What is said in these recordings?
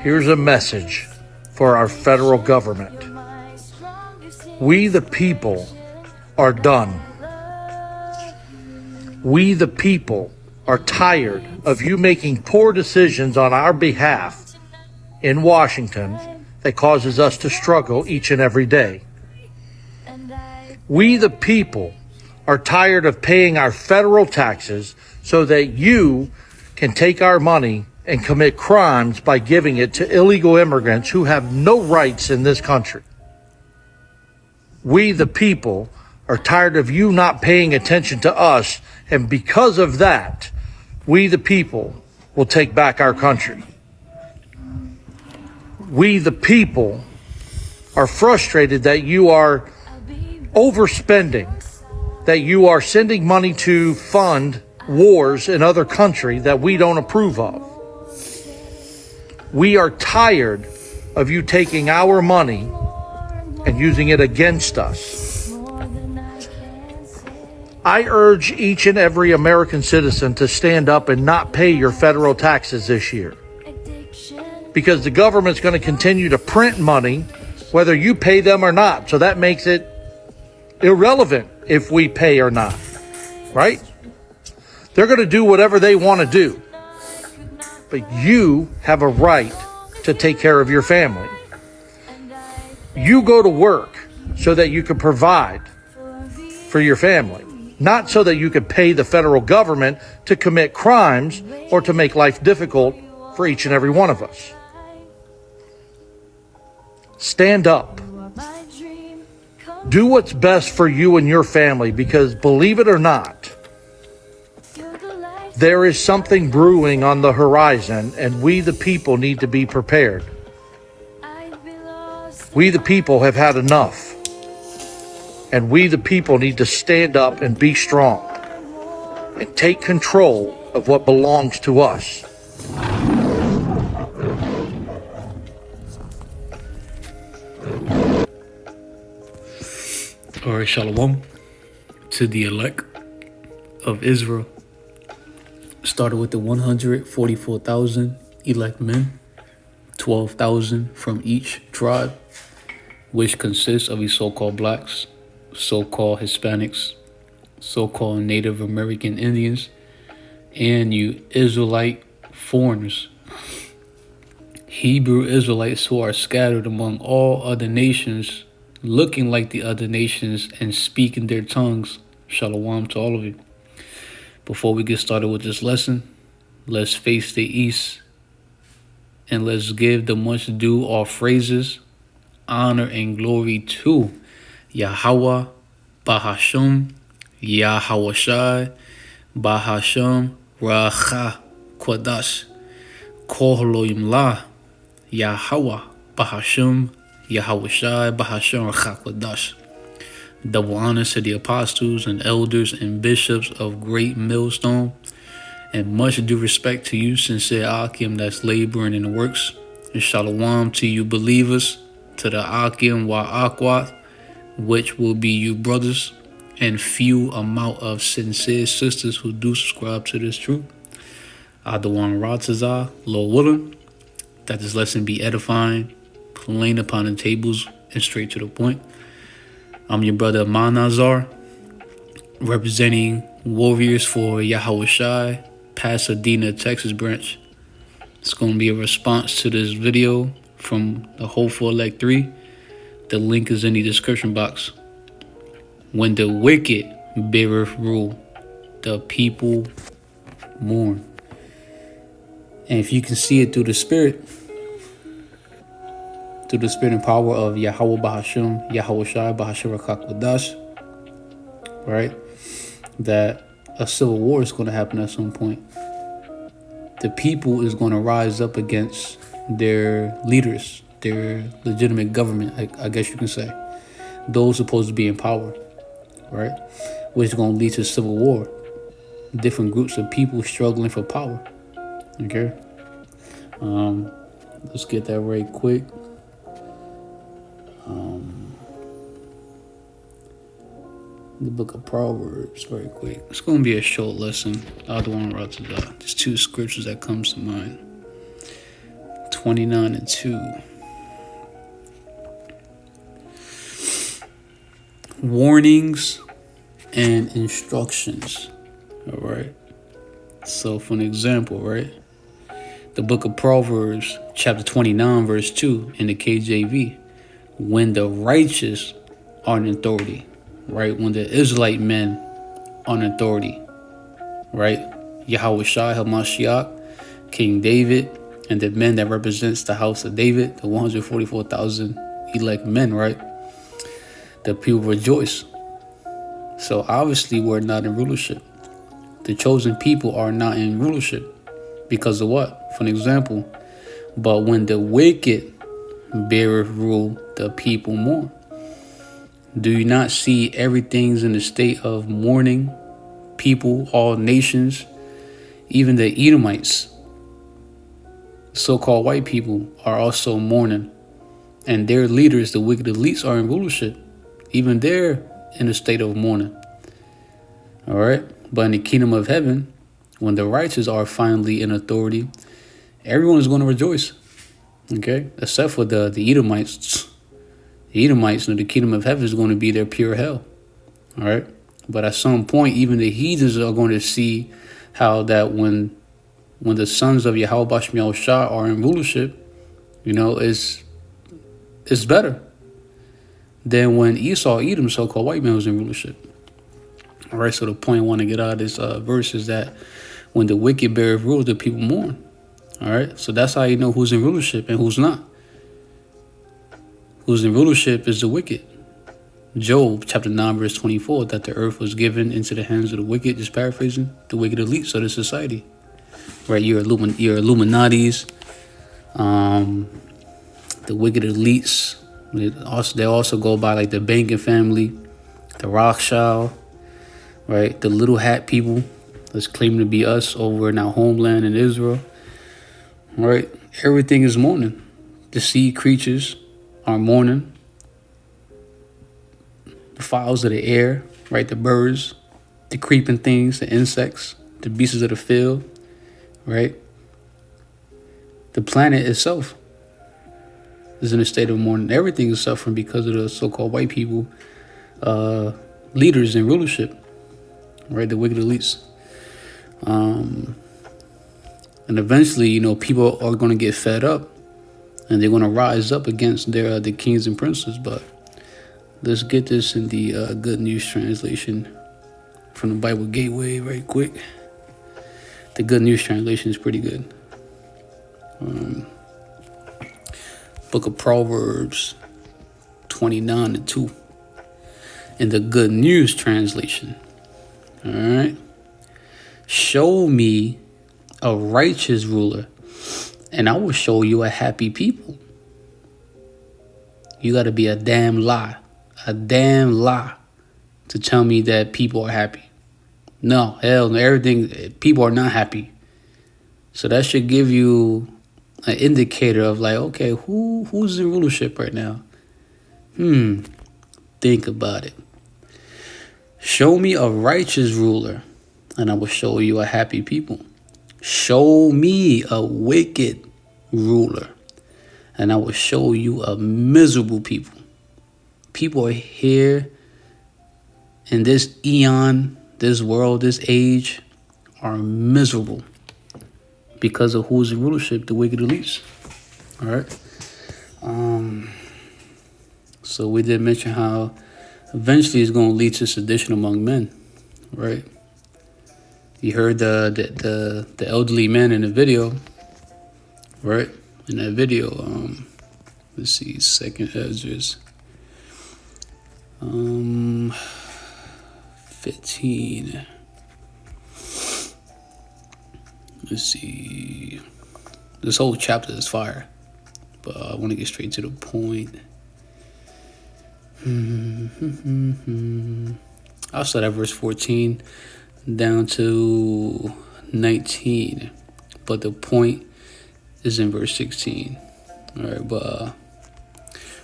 Here's a message for our federal government. We the people are done. We the people are tired of you making poor decisions on our behalf in Washington that causes us to struggle each and every day. We the people are tired of paying our federal taxes so that you can take our money and commit crimes by giving it to illegal immigrants who have no rights in this country. We the people are tired of you not paying attention to us, and because of that, we the people will take back our country. We the people are frustrated that you are overspending, that you are sending money to fund wars in other countries that we don't approve of. We are tired of you taking our money and using it against us. I urge each and every American citizen to stand up and not pay your federal taxes this year, because the government's going to continue to print money whether you pay them or not. So that makes it irrelevant if we pay or not, right? They're going to do whatever they want to do. But you have a right to take care of your family. You go to work so that you can provide for your family, not so that you can pay the federal government to commit crimes or to make life difficult for each and every one of us. Stand up. Do what's best for you and your family, because believe it or not, there is something brewing on the horizon, and we the people need to be prepared. We the people have had enough, and we the people need to stand up and be strong and take control of what belongs to us. All right, shalom to the elect of Israel. Started with the 144,000 elect men, 12,000 from each tribe, which consists of the so-called blacks, so-called Hispanics, so-called Native American Indians, and you Israelite foreigners, Hebrew Israelites who are scattered among all other nations, looking like the other nations and speaking their tongues. Shalom to all of you. Before we get started with this lesson, let's face the east and let's give the much due all phrases, honor, and glory to YAHAWAH, BAHASHAM, YAHAWASHI, BAHASHAM, RAWCHAA QaDash, Halalyam, YAHAWAH, BAHASHAM, YAHAWASHI, BAHASHAM, HAQADASH. Double honors to the apostles and elders and bishops of Great Millstone, and much due respect to you, sincere Akim that's laboring in the works. And shalom to you believers, to the Akim YAHAWAH, which will be you brothers, and few amount of sincere sisters who do subscribe to this truth. RAWCHAA, Lord willing, that this lesson be edifying, plain upon the tables, and straight to the point. I'm your brother Manazar, representing Warriors for YAHAWASHI, Pasadena, Texas branch. It's going to be a response to this video from the Hopeful Elect 3. The link is in the description box. When the wicked Beareth rule, the people mourn. And if you can see it through the spirit and power of Yahweh BAHASHAM, YAHAWASHI, BAHASHAM HAQADASH, right? That a civil war is going to happen at some point. The people is going to rise up against their leaders, their legitimate government, I guess you can say. Those supposed to be in power, right? Which is going to lead to civil war. Different groups of people struggling for power. Okay? Let's get that right quick. The book of Proverbs, very quick. It's going to be a short lesson. RAWCHAA. There's two scriptures that comes to mind. 29:2. Warnings and instructions. All right. So for an example, right? The book of Proverbs, chapter 29, verse 2 in the KJV. When the righteous are in authority, right? When the Israelite men are in authority, right? YAHAWASHI, HaMashiach, King David, and the men that represents the house of David, the 144,000 elect men, right? The people rejoice. So obviously we're not in rulership. The chosen people are not in rulership. Because of what? For an example, but when the wicked beareth rule, the people mourn. Do you not see everything's in the state of mourning? People, all nations, even the Edomites, so-called white people, are also mourning. And their leaders, the wicked elites, are in rulership. Even they're in a state of mourning. All right? But in the kingdom of heaven, when the righteous are finally in authority, everyone is going to rejoice. Okay? Except for the Edomites. The Edomites in the kingdom of heaven is going to be their pure hell. All right? But at some point, even the heathens are going to see how that when the sons of YAHWAH are in rulership, you know, it's better than when Esau, Edom, so-called white man, was in rulership. All right, so the point I want to get out of this verse is that when the wicked beareth rule, the people mourn. All right, so that's how you know who's in rulership and who's not. Who's in rulership is the wicked. Job chapter 9 verse 24, that the earth was given into the hands of the wicked, just paraphrasing, the wicked elites of the society. Right, your Illuminatis, the wicked elites. They also go by like the banking family, the RAWCHAA, right? The little hat people that's claiming to be us over in our homeland in Israel. Right? Everything is mourning. The sea creatures are mourning. The fowls of the air, right? The birds, the creeping things, the insects, the beasts of the field, right? The planet itself is in a state of mourning. Everything is suffering because of the so-called white people, leaders in rulership, right? The wicked elites. And eventually, you know, people are going to get fed up and they're going to rise up against their the kings and princes. But let's get this in the Good News Translation from the Bible Gateway right quick. The Good News Translation is pretty good. Book of Proverbs 29:2 in the Good News Translation. All right. Show me a righteous ruler, and I will show you a happy people. You got to be a damn lie to tell me that people are happy. No, hell no, everything, people are not happy. So that should give you an indicator of like, okay, who's in rulership right now? Think about it. Show me a righteous ruler, and I will show you a happy people. Show me a wicked ruler, and I will show you a miserable people. People are here in this eon, this world, this age, are miserable because of who's in rulership, the wicked elites. All right. So we did mention how eventually it's going to lead to sedition among men, right? You heard the elderly man in the video, right? In that video, let's see, 2nd Ezra, 15. Let's see. This whole chapter is fire, but I want to get straight to the point. I'll start at verse 14 down to 19, but the point is in verse 16. All right, but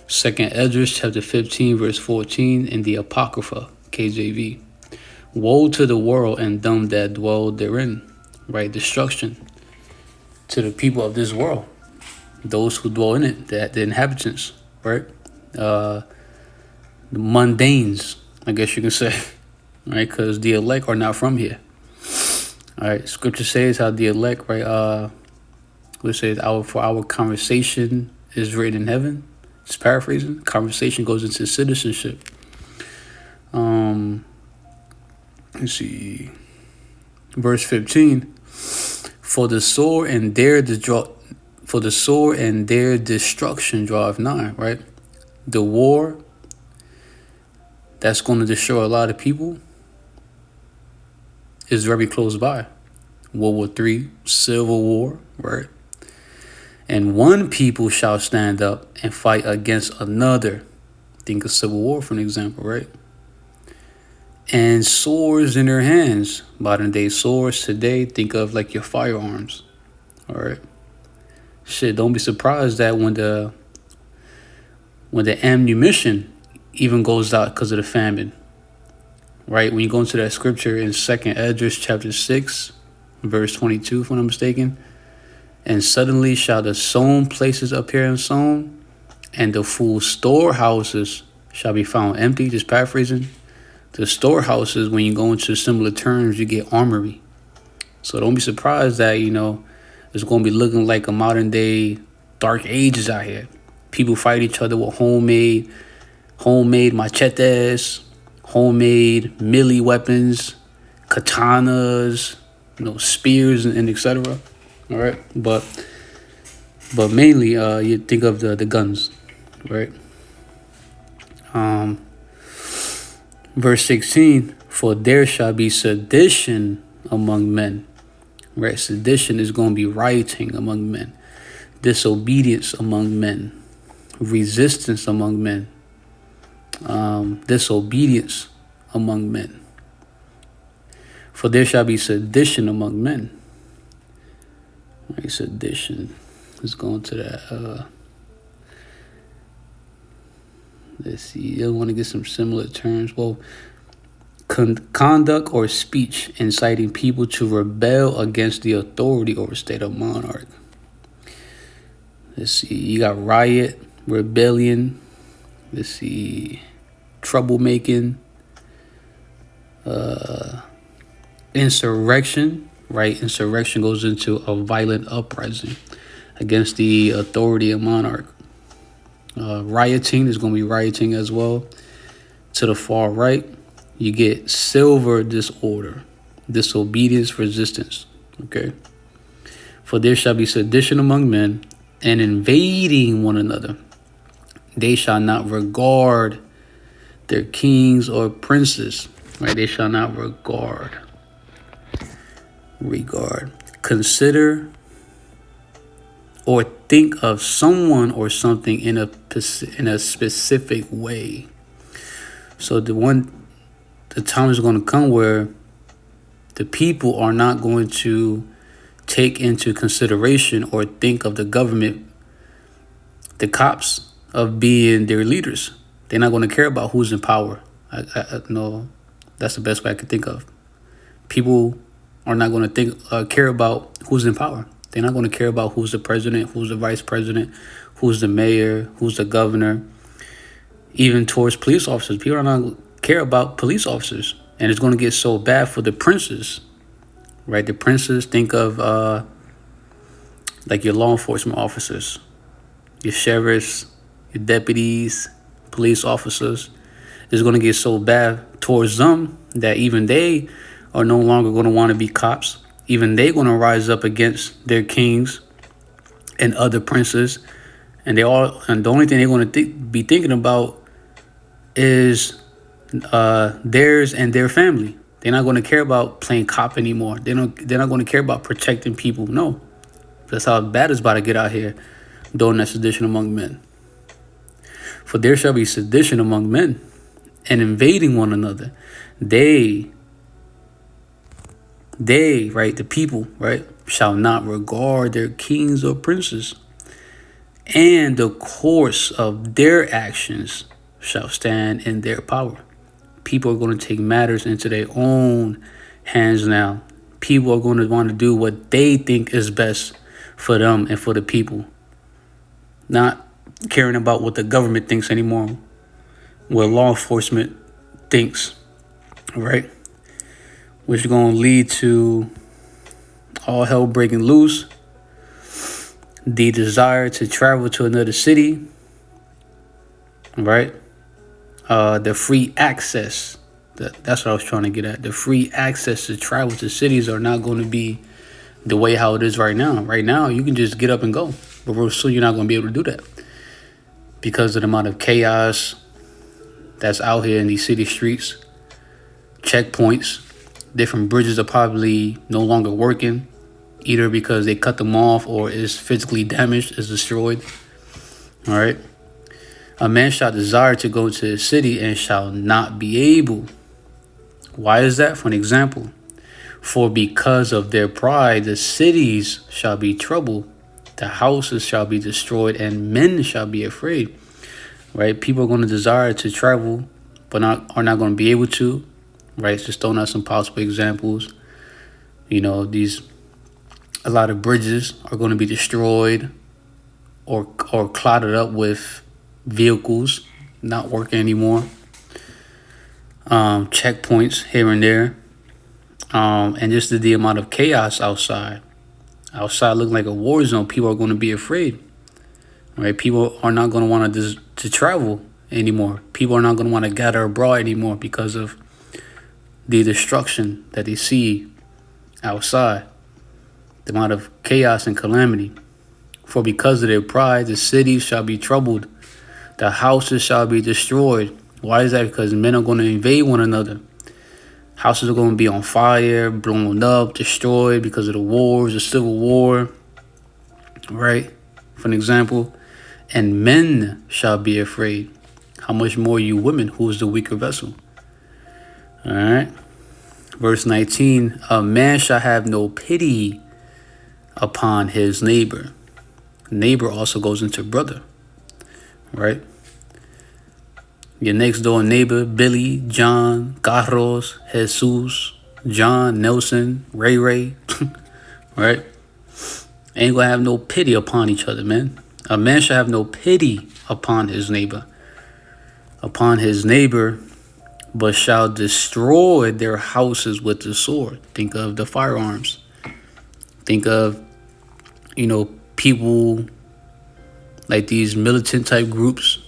2nd Ezra chapter 15 verse 14 in the Apocrypha KJV. Woe to the world and them that dwell therein, right? Destruction to the people of this world, those who dwell in it, the inhabitants, right? The mundanes, I guess you can say, right? Because the elect are not from here. All right, scripture says how the elect, right? It says, for our conversation is written in heaven. Just paraphrasing. Conversation goes into citizenship. Let's see. Verse 15. For the sword and their destruction draweth nigh, right? The war that's going to destroy a lot of people is very close by. World War III, Civil War, right? And one people shall stand up and fight against another. Think of Civil War for an example, right? And swords in their hands. Modern day swords today, think of like your firearms. All right. Shit, don't be surprised that when the ammunition even goes out because of the famine. Right? When you go into that scripture in 2nd Esdras chapter 6, verse 22, if I'm not mistaken. And suddenly shall the sown places appear unsown, and the full storehouses shall be found empty. Just paraphrasing. The storehouses, when you go into similar terms, you get armory. So don't be surprised that, it's going to be looking like a modern day dark ages out here. People fight each other with homemade machetes, homemade melee weapons, katanas, spears and etc. All right, but mainly you think of the guns, right? Verse 16, for there shall be sedition among men, right? Sedition is going to be rioting among men, disobedience among men, resistance among men, disobedience among men. For there shall be sedition among men. Right, sedition. Let's go into that. Let's see. I want to get some similar terms. Well, conduct or speech inciting people to rebel against the authority or state of monarch. Let's see. You got riot, rebellion. Let's see. Troublemaking. Insurrection. Right? Insurrection goes into a violent uprising against the authority of monarch. Rioting is going to be rioting as well. To the far right, you get civil disorder, disobedience, resistance. Okay. For there shall be sedition among men, and invading one another. They shall not regard their kings or princes. Right? They shall not regard. Consider or think of someone or something in a specific way. So the time is going to come where the people are not going to take into consideration or think of the government, the cops, of being their leaders. They're not going to care about who's in power. I know that's the best way I can think of. People are not going to care about who's in power. They're not going to care about who's the president, who's the vice president, who's the mayor, who's the governor. Even towards police officers, people are not going to care about police officers. And it's going to get so bad for the princes, right? The princes, think of like your law enforcement officers, your sheriffs, your deputies, police officers. It's going to get so bad towards them that even they are no longer going to want to be cops. Even they're going to rise up against their kings and other princes. And the only thing they're going to be thinking about is theirs and their family. They're not going to care about playing cop anymore. They're not going to care about protecting people. No. That's how bad it's about to get out here, doing that sedition among men. For there shall be sedition among men, and invading one another. They, right, the people, right, shall not regard their kings or princes, and the course of their actions shall stand in their power. People are going to take matters into their own hands now. People are going to want to do what they think is best for them and for the people. not caring about what the government thinks anymore, what law enforcement thinks, right? Which is going to lead to all hell breaking loose, the desire to travel to another city, right? The free access, that's what I was trying to get at. The free access to travel to cities are not going to be the way how it is right now. Right now, you can just get up and go, but real soon you're not going to be able to do that because of the amount of chaos that's out here in these city streets, checkpoints. Different bridges are probably no longer working, either because they cut them off or is physically damaged, is destroyed. All right. A man shall desire to go to a city and shall not be able. Why is that? For an example, for because of their pride, the cities shall be troubled, the houses shall be destroyed, and men shall be afraid. Right? People are going to desire to travel, but are not going to be able to. Right? Just throwing out some possible examples. You know, a lot of bridges are going to be destroyed or clouded up with vehicles not working anymore. Checkpoints here and there. And just the amount of chaos outside. Outside looking like a war zone. People are going to be afraid. Right? People are not going to want to travel anymore. People are not going to want to gather abroad anymore because of the destruction that they see outside, the amount of chaos and calamity. For because of their pride, the cities shall be troubled, the houses shall be destroyed. Why is that? Because men are going to invade one another. Houses are going to be on fire, blown up, destroyed because of the wars, the civil war, right? For an example, and men shall be afraid. How much more you women, who is the weaker vessel? All right. Verse 19, a man shall have no pity upon his neighbor. Neighbor also goes into brother, right? Your next door neighbor, Billy, John, Carlos, Jesus, John, Nelson, Ray, right? Ain't gonna have no pity upon each other, man. A man shall have no pity upon his neighbor. Upon his neighbor, but shall destroy their houses with the sword. Think of the firearms. Think of, people like these militant type groups,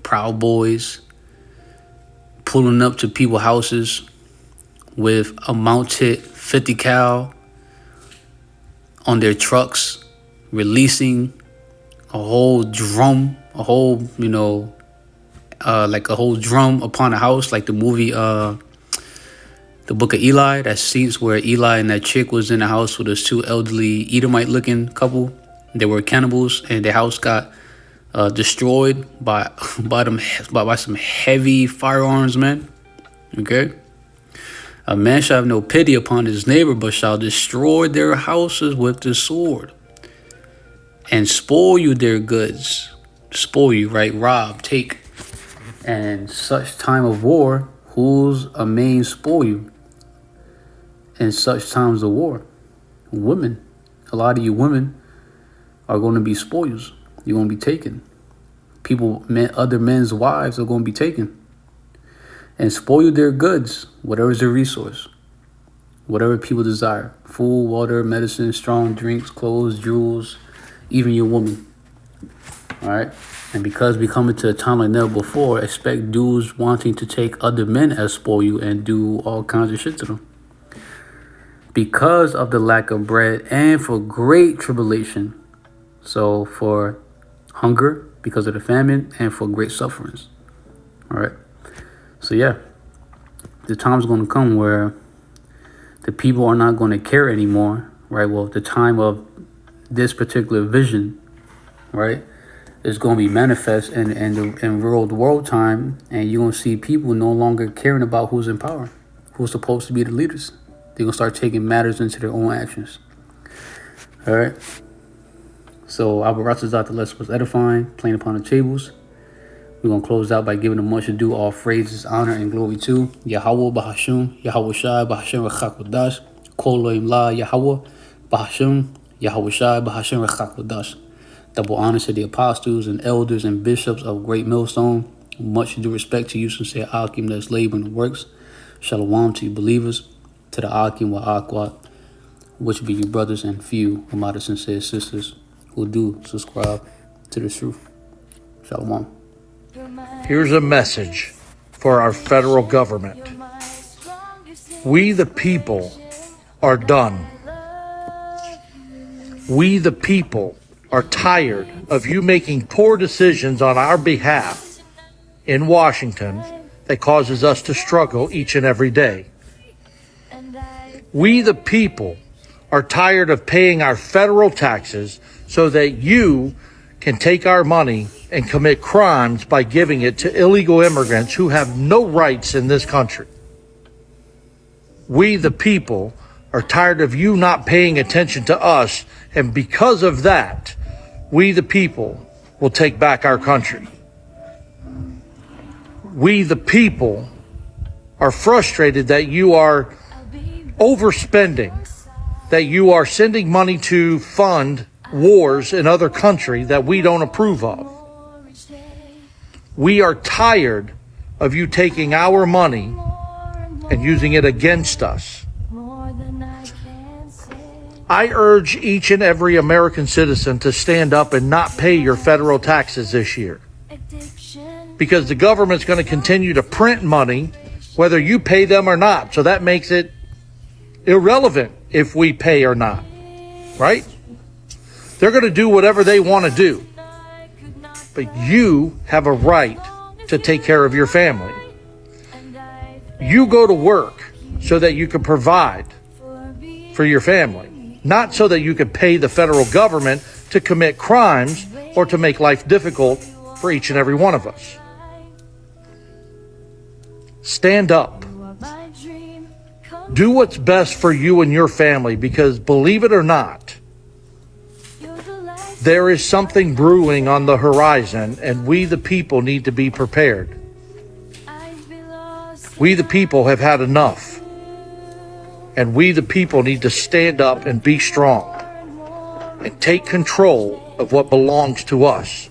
Proud Boys, pulling up to people's houses with a mounted 50 cal on their trucks, releasing a whole drum, like a whole drum upon a house, like the movie, the Book of Eli, that scenes where Eli and that chick was in the house with those two elderly Edomite looking couple. They were cannibals and their house got destroyed by some heavy firearms, man. Okay. A man shall have no pity upon his neighbor, but shall destroy their houses with the sword, and spoil you their goods. Spoil you, right? Rob, take. And such time of war, who's a main spoil? In such times of war, women. A lot of you women are going to be spoils. You're going to be taken. Other men's wives are going to be taken. And spoil their goods, whatever is their resource. Whatever people desire. Food, water, medicine, strong drinks, clothes, jewels, even your woman. All right? And because we come into a time like never before, expect dudes wanting to take other men as spoil and do all kinds of shit to them. Because of the lack of bread and for great tribulation. So for hunger, because of the famine, and for great sufferings. All right. So yeah, the time's going to come where the people are not going to care anymore, right? Well, the time of this particular vision, right, is going to be manifest in real world time, and you're going to see people no longer caring about who's in power, who's supposed to be the leaders. They're going to start taking matters into their own actions. All right. So our RAWCHAA lesson was edifying, playing upon the tables. We're going to close out by giving a much ado all praises, honor, and glory to YAHAWAH, BAHASHAM, YAHAWASHI, BAHASHAM, HAQADASH, QaDash, YAHAWAH, BAHASHAM, YAHAWASHI, BAHASHAM, HAQADASH. Double honor to the apostles and elders and bishops of Great Millstone. Much due respect to you, sincere Akim that's laboring the works. Shalom to you believers, to the Akim wa Aquat, which be you brothers and few of my sincere sisters who do subscribe to the truth. Shalom. Here's a message for our federal government. We the people are done. We the people are tired of you making poor decisions on our behalf in Washington that causes us to struggle each and every day. We the people are tired of paying our federal taxes so that you can take our money and commit crimes by giving it to illegal immigrants who have no rights in this country. We the people are tired of you not paying attention to us, and because of that, we the people will take back our country. We the people are frustrated that you are overspending, that you are sending money to fund wars in other countries that we don't approve of. We are tired of you taking our money and using it against us. I urge each and every American citizen to stand up and not pay your federal taxes this year, because the government's going to continue to print money whether you pay them or not. So that makes it irrelevant if we pay or not, right? They're going to do whatever they want to do. But you have a right to take care of your family. You go to work so that you can provide for your family, not so that you can pay the federal government to commit crimes or to make life difficult for each and every one of us. Stand up. Do what's best for you and your family, because believe it or not, there is something brewing on the horizon, and we the people need to be prepared. We the people have had enough, and we the people need to stand up and be strong and take control of what belongs to us.